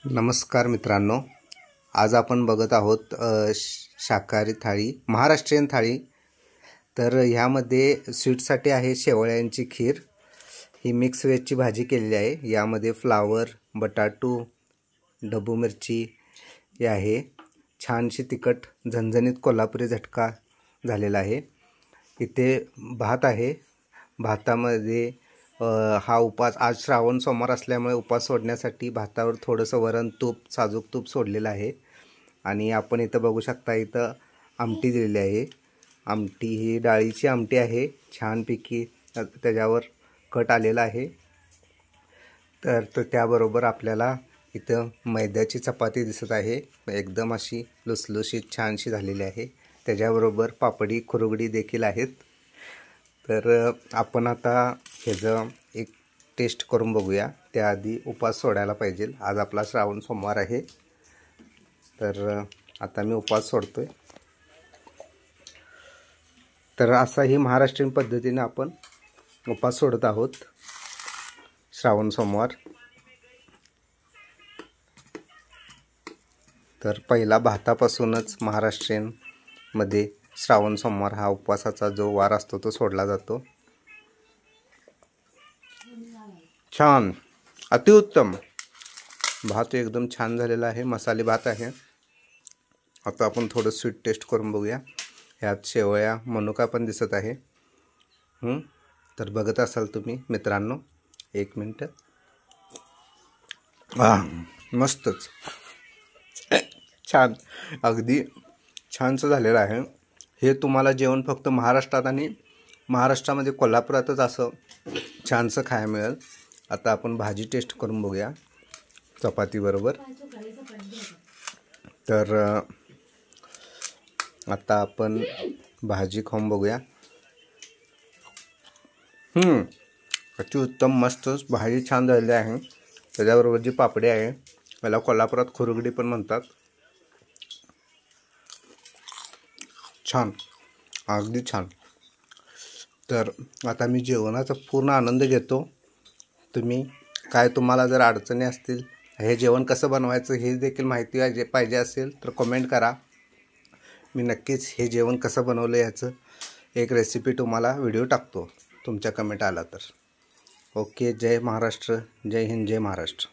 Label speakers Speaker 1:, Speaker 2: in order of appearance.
Speaker 1: नमस्कार मित्रांनो, आज आपण बघत आहोत शाकाहारी थाळी, महाराष्ट्रीयन थाळी। तर ह्यामध्ये स्वीटसाठी आहे शेवळ्यांची खीर, ही मिक्स व्हेजची भाजी केलेली आहे। यामध्ये फ्लावर, बटाटू, ढबू मिरची हे आहे। छानशी तिखट झणझणीत कोल्हापुरी झटका झालेला आहे। इथे भात आहे। भातामध्ये हा उपास आज श्रावण सोमवार असल्यामुळे उपास सोडण्यासाठी भातावर थोडंसं वरण तूप, साजूक तूप सोडलेलं आहे। आणि आपण इथं बघू शकता, इथं आमटी दिलेली आहे। आमटी ही डाळीची आमटी आहे, छानपैकी त्याच्यावर कट आलेला आहे। तर त्याबरोबर आपल्याला इथं मैद्याची चपाती दिसत आहे, एकदम अशी लुसलुशीत छानशी झालेली आहे। त्याच्याबरोबर पापडी खुरगडी देखील आहेत। तर आपण आता ह्याचं एक टेस्ट करून बघूया। त्याआधी उपास सोडायला पाहिजे, आज आपला श्रावण सोमवार आहे। तर आता मी उपास सोडतोय। तर असाही महाराष्ट्रीयन पद्धतीने आपण उपास सोडत आहोत श्रावण सोमवार। तर पहिला भातापासूनच महाराष्ट्रीयन मध्ये श्रावण सोमवार हा उपवासाचा जो वार असतो तो सोडला जातो। छान, अतिउत्तम भात एकदम छान झालेला आहे, मसाले भात आहे। आता आपण थोडं स्वीट टेस्ट करून बघूया। ह्यात शेवया, मनुका पण दिसत आहे। तर बघत असाल तुम्ही मित्रांनो, एक मिनिट। मस्तच, छान, अगदी छानसं झालेलं आहे। हे तुम्हाला जेवण फक्त महाराष्ट्रात आणि महाराष्ट्रामध्ये कोल्हापुरातच असं छानसं खायला मिळेल। आता आपण भाजी टेस्ट करून बघूया चपाती बरोबर। तर आता आपण भाजी खाऊन बघूया। अतिउत्तम, मस्तच भाजी छान झालेली आहे। त्याच्याबरोबर जी पापडी आहे, याला कोल्हापुरात खुरगडी पण म्हणतात। छान, अगदी छान। तर आता मी जेवणाचा पूर्ण आनंद घेतो। तुम्हाला जर अडचणी असतील, हे जेवण कसं बनवायचं हे देखील माहिती पाहिजे असेल तर कमेंट करा। मी नक्कीच हे जेवण कसं बनवलं याचं एक रेसिपी तुम्हाला व्हिडिओ टाकतो, तुमच्या कमेंट आला तर। ओके, जय महाराष्ट्र, जय हिंद, जय महाराष्ट्र।